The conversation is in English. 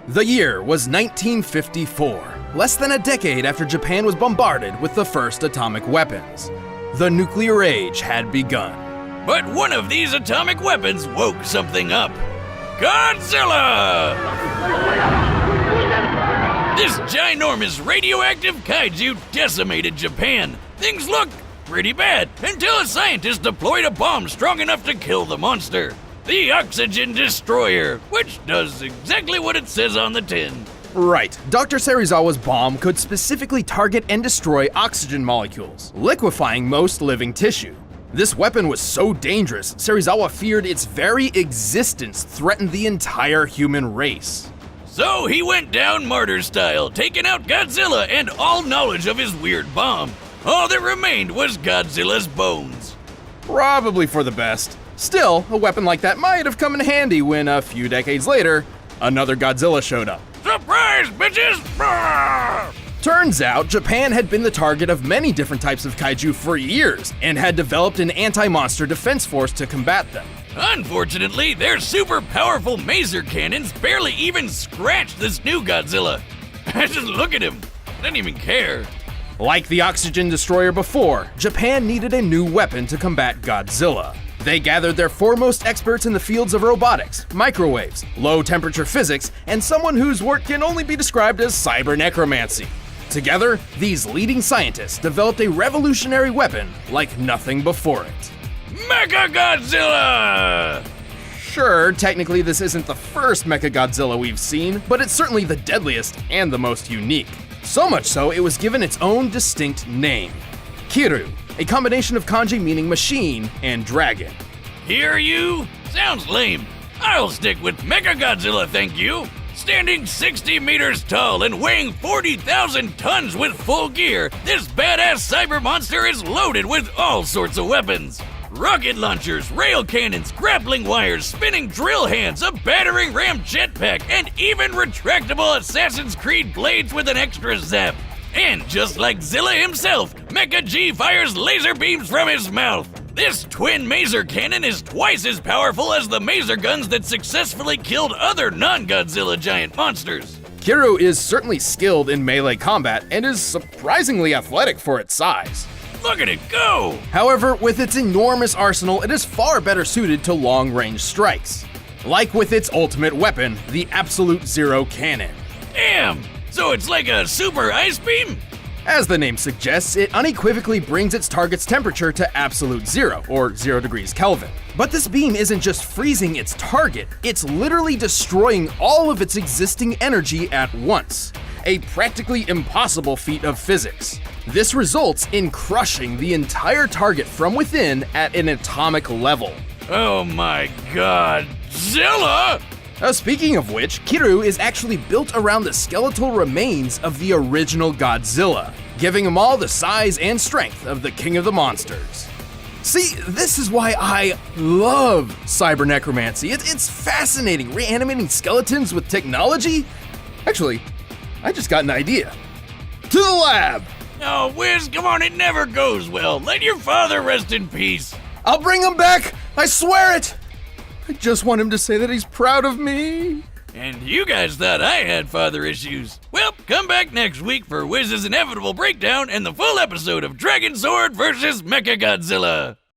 The year was 1954, less than a decade after Japan was bombarded with the first atomic weapons. The nuclear age had begun. But one of these atomic weapons woke something up. Godzilla! This ginormous radioactive kaiju decimated Japan. Things looked pretty bad until a scientist deployed a bomb strong enough to kill the monster. The Oxygen Destroyer, which does exactly what it says on the tin. Right, Dr. Serizawa's bomb could specifically target and destroy oxygen molecules, liquefying most living tissue. This weapon was so dangerous, Serizawa feared its very existence threatened the entire human race. So he went down martyr style, taking out Godzilla and all knowledge of his weird bomb. All that remained was Godzilla's bones. Probably for the best. Still, a weapon like that might have come in handy when, a few decades later, another Godzilla showed up. Surprise, bitches! Brrr! Turns out, Japan had been the target of many different types of kaiju for years, and had developed an anti-monster defense force to combat them. Unfortunately, their super powerful maser cannons barely even scratched this new Godzilla. Just look at him. Didn't even care. Like the Oxygen Destroyer before, Japan needed a new weapon to combat Godzilla. They gathered their foremost experts in the fields of robotics, microwaves, low-temperature physics, and someone whose work can only be described as cyber necromancy. Together, these leading scientists developed a revolutionary weapon like nothing before it. Mechagodzilla! Sure, technically this isn't the first Mechagodzilla we've seen, but it's certainly the deadliest and the most unique. So much so, it was given its own distinct name, Kiru, a combination of kanji meaning machine and dragon. Hear you? Sounds lame. I'll stick with Mechagodzilla, thank you. Standing 60 meters tall and weighing 40,000 tons with full gear, this badass cyber monster is loaded with all sorts of weapons. Rocket launchers, rail cannons, grappling wires, spinning drill hands, a battering ram jetpack, and even retractable Assassin's Creed blades with an extra zap. And just like Zilla himself, Mecha G fires laser beams from his mouth. This twin maser cannon is twice as powerful as the maser guns that successfully killed other non-Godzilla giant monsters. Kiru is certainly skilled in melee combat and is surprisingly athletic for its size. Look at it go! However, with its enormous arsenal, it is far better suited to long-range strikes. Like with its ultimate weapon, the Absolute Zero Cannon. Damn! So it's like a super ice beam? As the name suggests, it unequivocally brings its target's temperature to absolute zero, or 0 degrees Kelvin. But this beam isn't just freezing its target, it's literally destroying all of its existing energy at once. A practically impossible feat of physics. This results in crushing the entire target from within at an atomic level. Oh my god, Zilla! Speaking of which, Kiru is actually built around the skeletal remains of the original Godzilla, giving him all the size and strength of the king of the monsters. See, this is why I love cyber necromancy. It's fascinating, reanimating skeletons with technology. Actually, I just got an idea. To the lab! Oh, Wiz, come on, it never goes well. Let your father rest in peace. I'll bring him back, I swear it! I just want him to say that he's proud of me. And you guys thought I had father issues. Well, come back next week for Wiz's inevitable breakdown and the full episode of Dragon Sword vs. Mechagodzilla.